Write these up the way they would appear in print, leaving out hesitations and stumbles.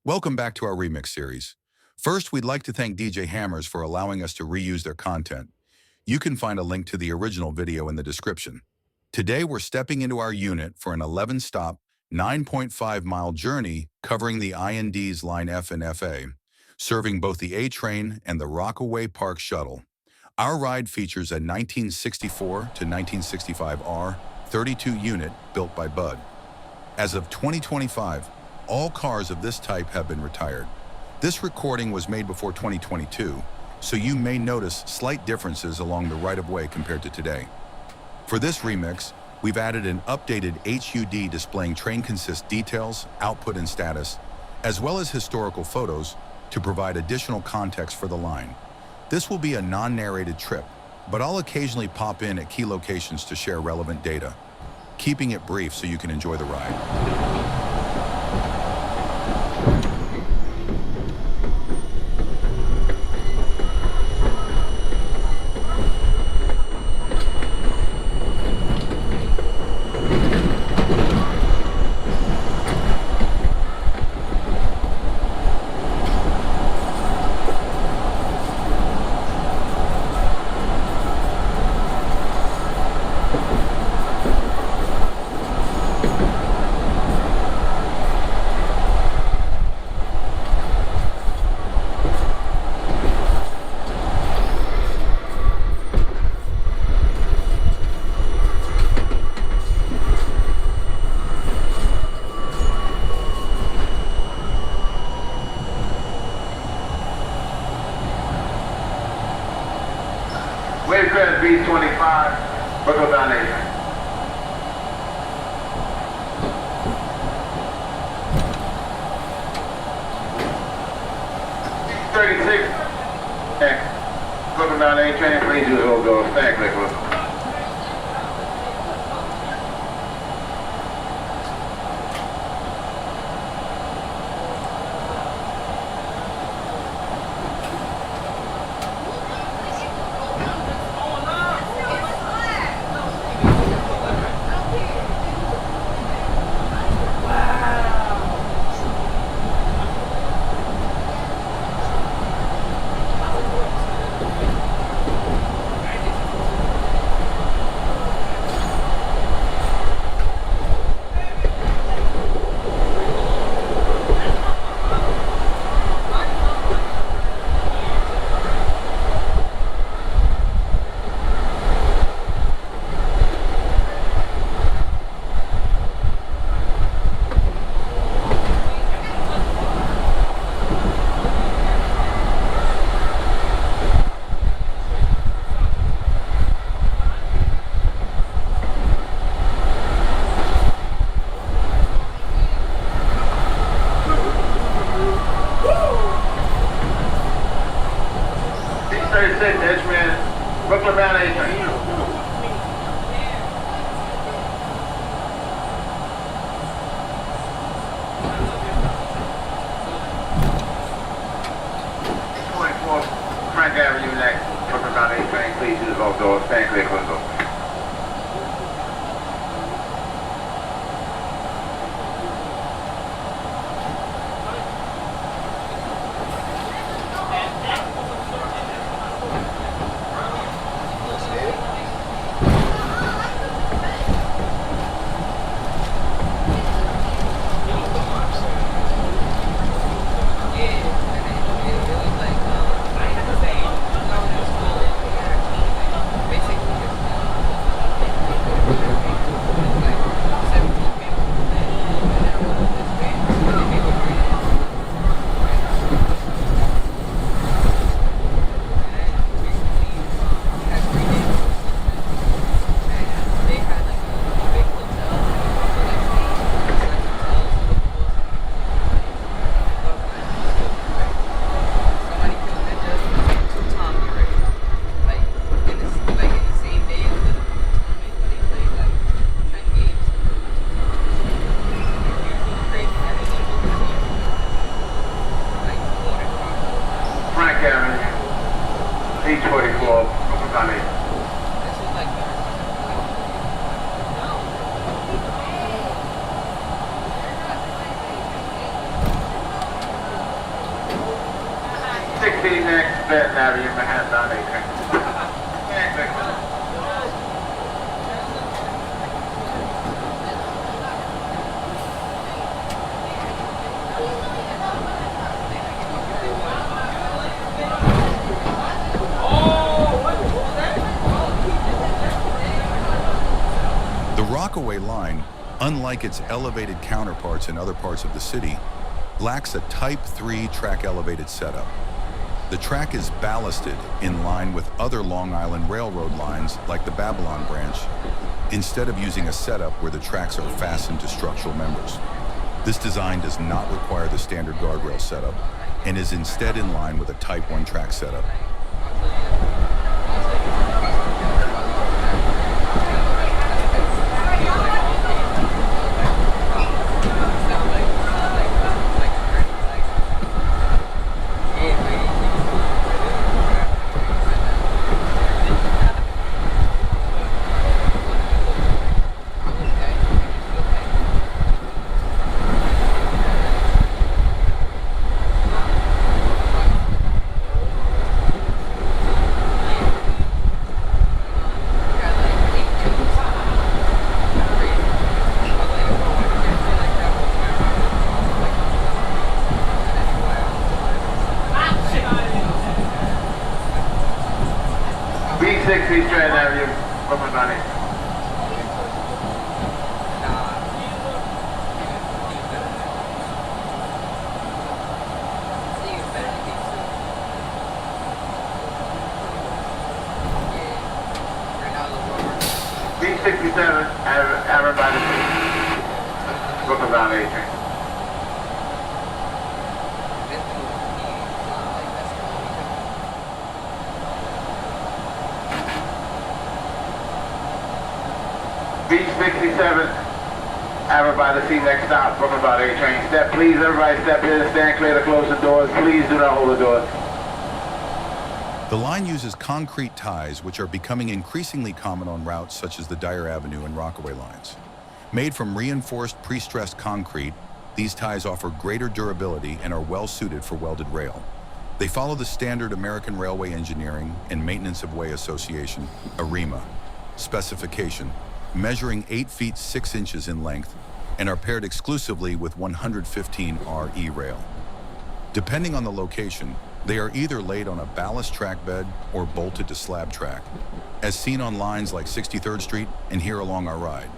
Welcome back to our remix series. First, we'd like to thank DJ Hammers for allowing us to reuse their content. You can find a link to the original video in the description. Today, we're stepping into our unit for an 11-stop, 9.5-mile journey covering the IND's Line F and FA, serving both the A train and the Rockaway Park shuttle. Our ride features a 1964 to 1965 R32 unit built by BMT. As of 2025, all cars of this type have been retired. This recording was made before 2022, so you may notice slight differences along the right-of-way compared to today. For this remix, we've added an updated HUD displaying train consist details, output and status, as well as historical photos to provide additional context for the line. This will be a non-narrated trip, but I'll occasionally pop in at key locations to share relevant data, keeping it brief so you can enjoy the ride. Crest B25, buckle down there. Buckle down there, train, please use those doors. Thank you. Edgemere, Brooklyn Bound A train. Frank Avenue next, Brooklyn Bound A train, please use both doors, stand clear, close door. 16 next, Straiton Avenue, Manhattan, down A train. The Rockaway line, unlike its elevated counterparts in other parts of the city, lacks a Type 3 track elevated setup. The track is ballasted in line with other Long Island Railroad lines like the Babylon branch, instead of using a setup where the tracks are fastened to structural members. This design does not require the standard guardrail setup and is instead in line with a Type 1 track setup. B60 Straiton Avenue, Brooklyn, down A. B67, Arverne by the sea. Brooklyn, down A train. B67, Arverne by the sea, next stop, Brooklyn, down A train. Step, please, everybody step in, stand clear to close the doors. Please do not hold the doors. The line uses concrete ties, which are becoming increasingly common on routes such as the Dyer Avenue and Rockaway lines. Made from reinforced pre-stressed concrete, these ties offer greater durability and are well suited for welded rail. They follow the standard American Railway Engineering and Maintenance of Way Association, AREMA, specification, measuring 8 feet 6 inches in length, and are paired exclusively with 115 RE rail. Depending on the location, they are either laid on a ballast track bed or bolted to slab track, as seen on lines like 63rd Street and here along our ride.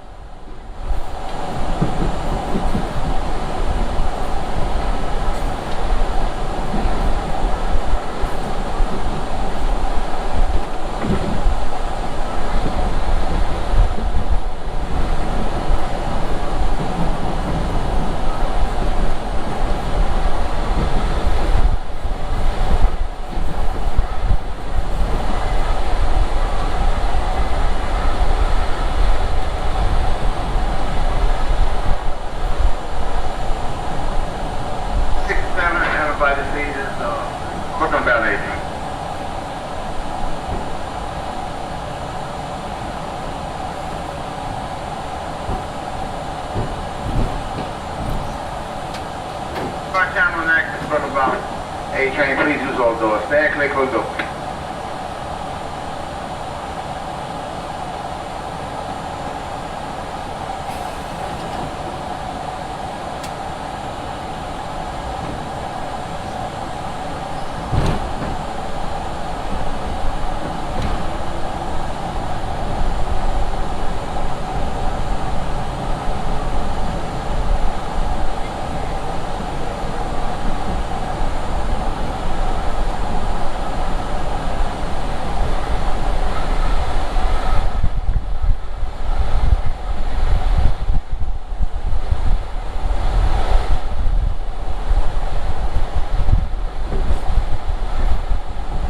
A train, please use all doors. Stand clear, close door.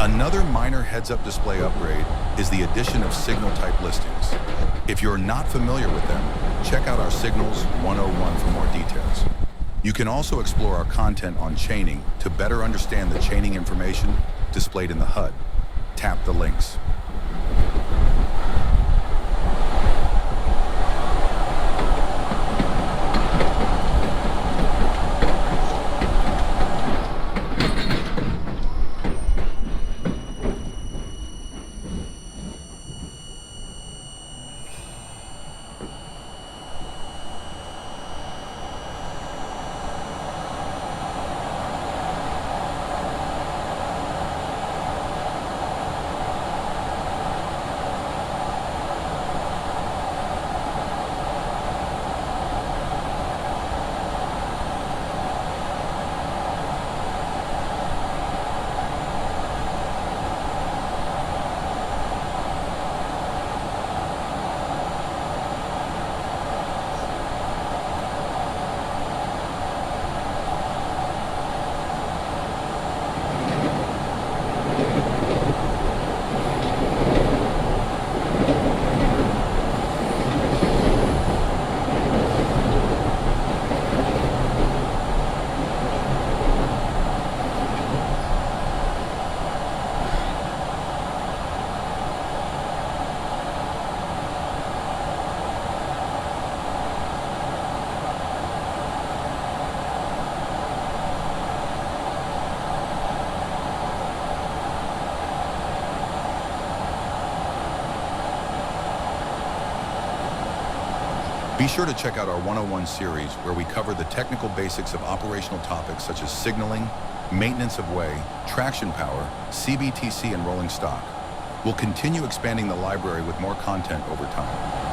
Another minor heads-up display upgrade is the addition of signal type listings. If you're not familiar with them, check out our Signals 101 for more details. You can also explore our content on chaining to better understand the chaining information displayed in the HUD. Tap the links. Be sure to check out our 101 series where we cover the technical basics of operational topics such as signaling, maintenance of way, traction power, CBTC, and rolling stock. We'll continue expanding the library with more content over time.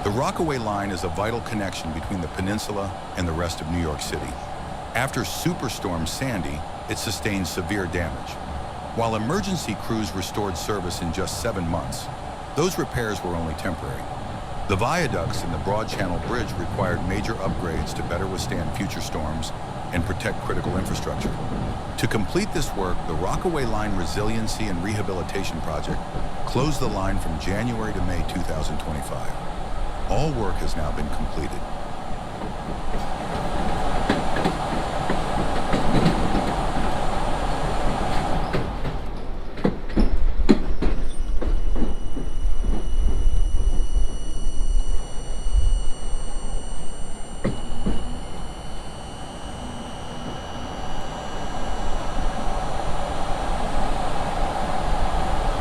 The Rockaway line is a vital connection between the peninsula and the rest of New York City. After Superstorm Sandy, it sustained severe damage. While emergency crews restored service in just 7 months, those repairs were only temporary. The viaducts and the Broad Channel Bridge required major upgrades to better withstand future storms and protect critical infrastructure. To complete this work, the Rockaway Line Resiliency and Rehabilitation Project closed the line from January to May 2025. All work has now been completed.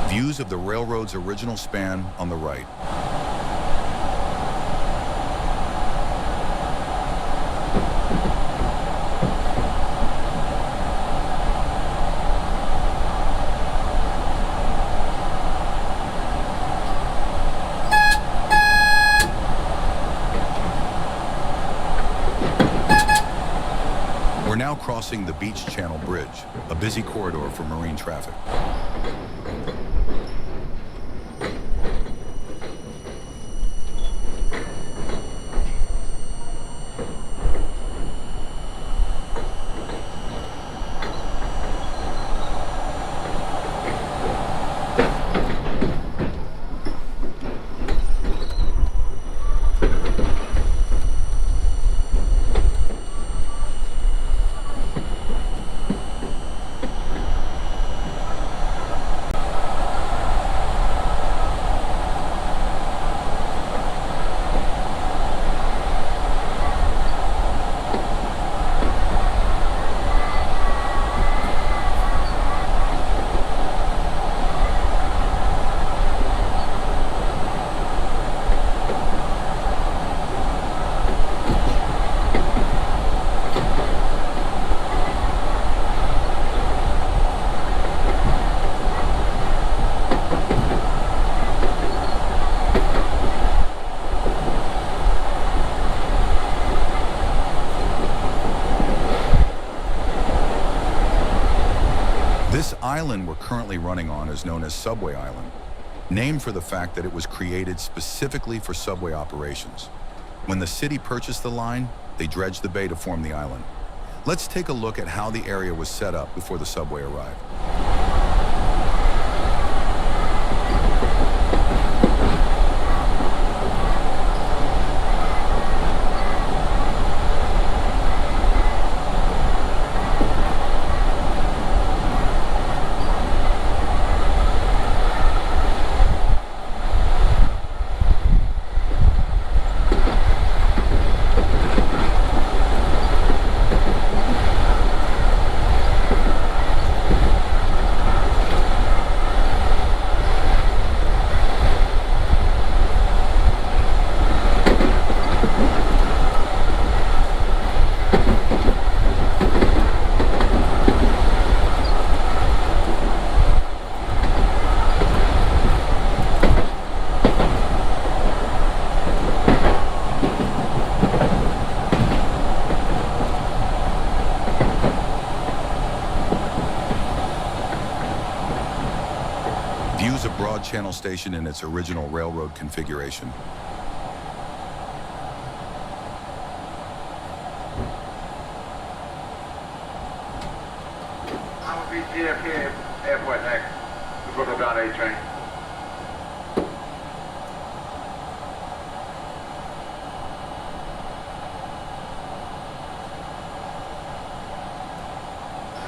Views of the railroad's original span on the right. We're now crossing the Beach Channel Bridge, a busy corridor for marine traffic. This island we're currently running on is known as Subway Island, named for the fact that it was created specifically for subway operations. When the city purchased the line, they dredged the bay to form the island. Let's take a look at how the area was set up before the subway arrived. Views of Broad Channel Station in its original railroad configuration. I'm gonna be JFK Airport next. The Blvd train.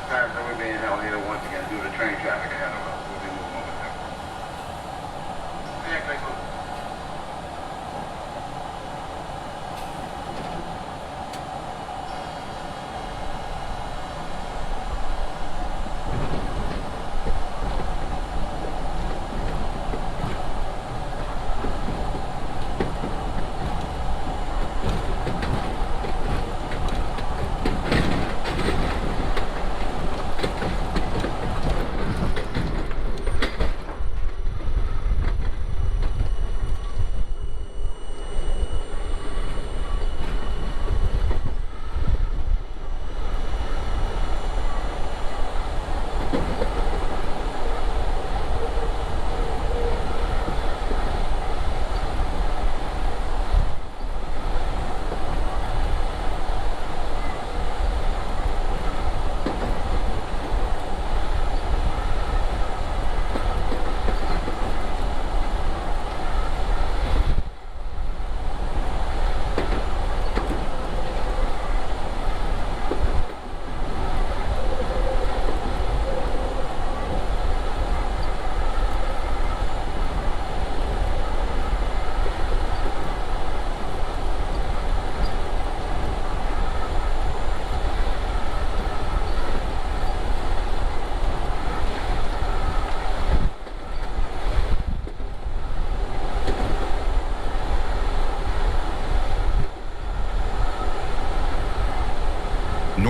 Passenger, we're being held here once again due to train traffic ahead of us. We'll be moving over there. Yeah, great move.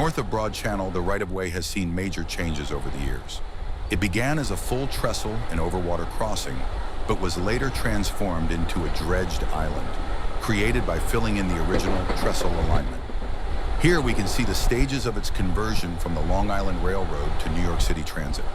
North of Broad Channel, the right-of-way has seen major changes over the years. It began as a full trestle and overwater crossing, but was later transformed into a dredged island, created by filling in the original trestle alignment. Here we can see the stages of its conversion from the Long Island Railroad to New York City Transit.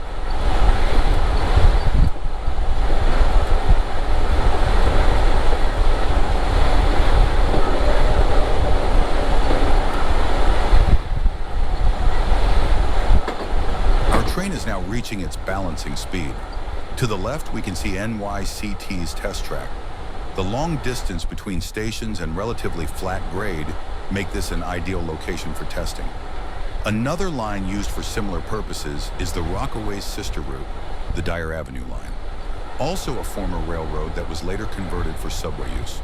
Our train is now reaching its balancing speed. To the left, we can see NYCT's test track. The long distance between stations and relatively flat grade make this an ideal location for testing. Another line used for similar purposes is the Rockaway's sister route, the Dyer Avenue line, also a former railroad that was later converted for subway use.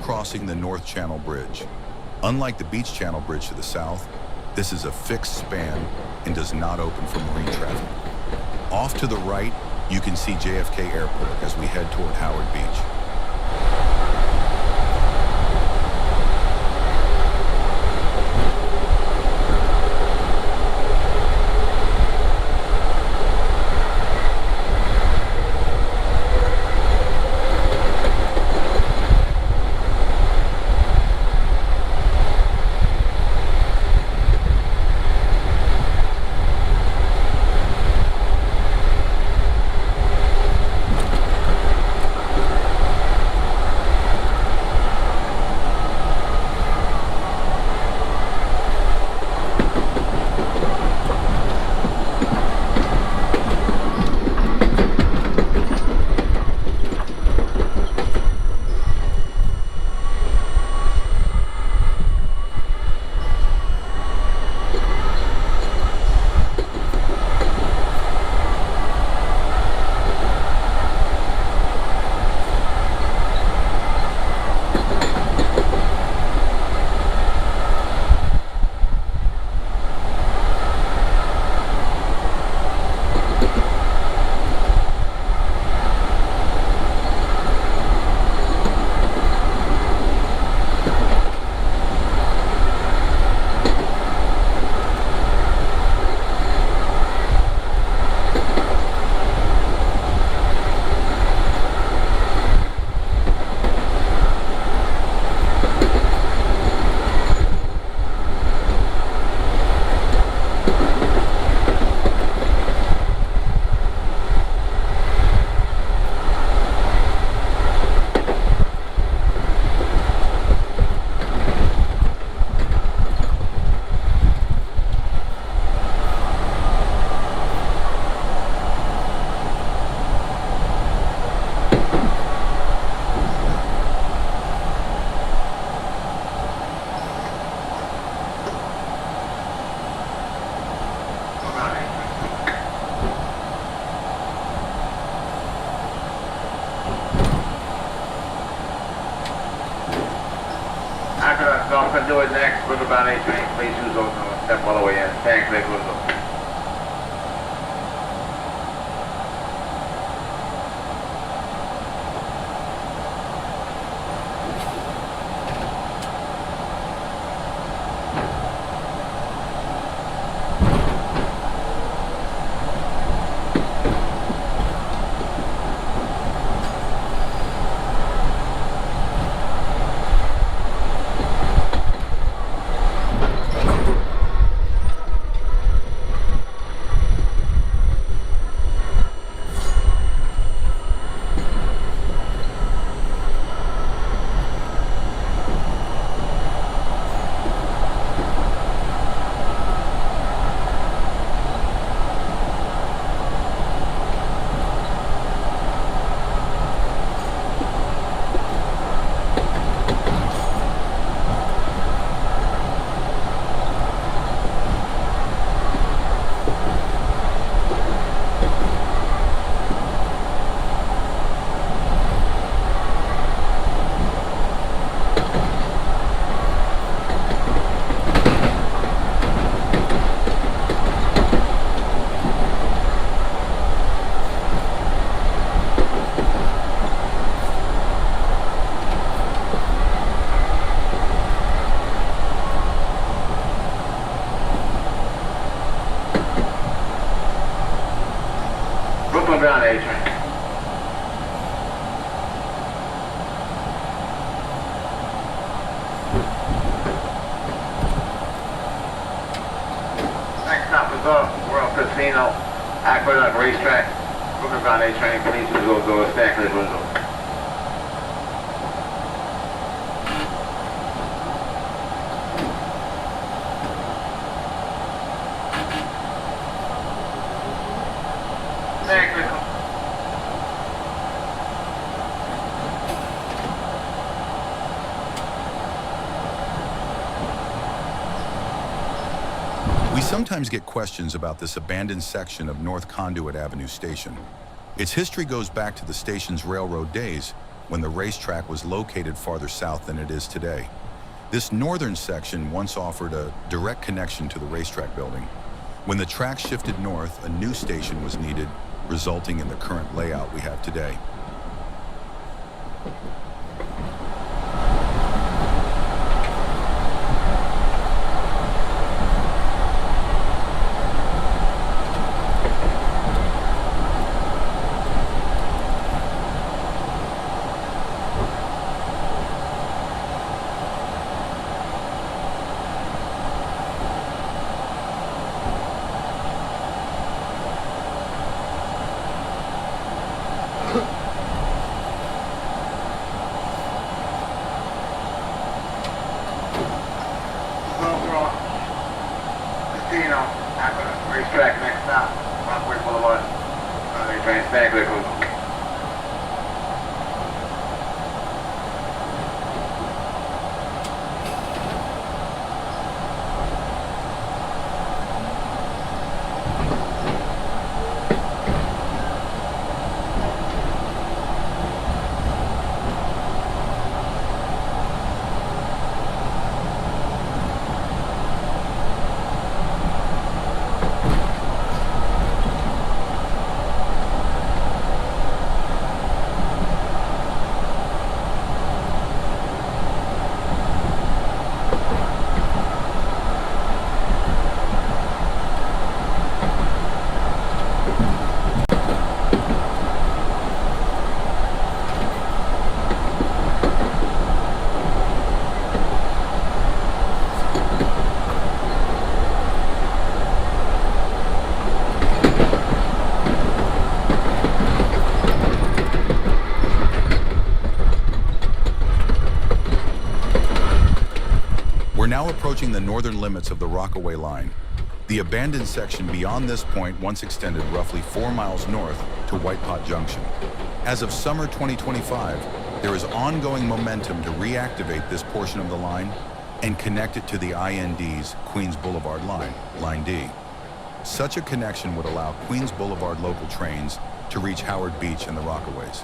Crossing the North Channel Bridge. Unlike the Beach Channel Bridge to the south, this is a fixed span and does not open for marine traffic. Off to the right, you can see JFK Airport as we head toward Howard Beach. North Conduit next, Riverbound A train, please use those north, step all the way in, stand clear, close those. Riverbound A train. Next stop is World Casino, Aqueduct Racetrack. Riverbound A train, please use those doors, stand clear, close those. We sometimes get questions about this abandoned section of North Conduit Avenue Station. Its history goes back to the station's railroad days, when the racetrack was located farther south than it is today. This northern section once offered a direct connection to the racetrack building. When the track shifted north, a new station was needed, resulting in the current layout we have today. Racetrack next stop, Rockaway Boulevard. Train, stand clear, close. Now approaching the northern limits of the Rockaway line. The abandoned section beyond this point once extended roughly 4 miles north to White Pot Junction. As of summer 2025, there is ongoing momentum to reactivate this portion of the line and connect it to the IND's Queens Boulevard line, Line D. Such a connection would allow Queens Boulevard local trains to reach Howard Beach and the Rockaways.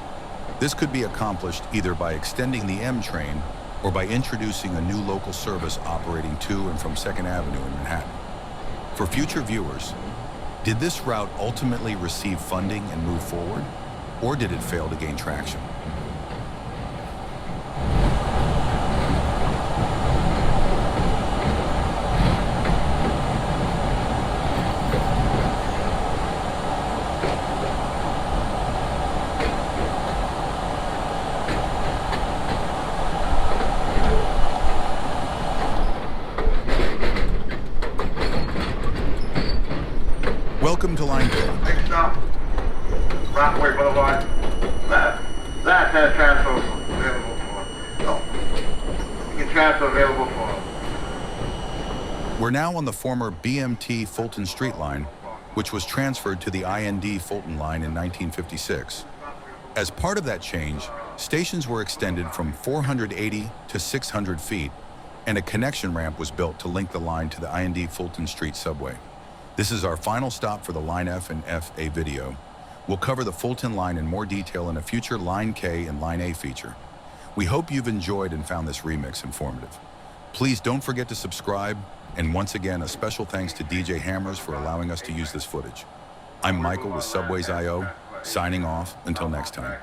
This could be accomplished either by extending the M train or by introducing a new local service operating to and from 2nd Avenue in Manhattan. For future viewers, did this route ultimately receive funding and move forward, or did it fail to gain traction? Welcome to Line K. Next stop, Rockaway Boulevard. That has transfer available for. No. You can transfer available for. We're now on the former BMT Fulton Street line, which was transferred to the IND Fulton Line in 1956. As part of that change, stations were extended from 480 to 600 feet, and a connection ramp was built to link the line to the IND Fulton Street subway. This is our final stop for the Line F and FA video. We'll cover the Fulton Line in more detail in a future Line K and Line A feature. We hope you've enjoyed and found this remix informative. Please don't forget to subscribe, and once again, a special thanks to DJ Hammers for allowing us to use this footage. I'm Michael with Subways.io, signing off until next time.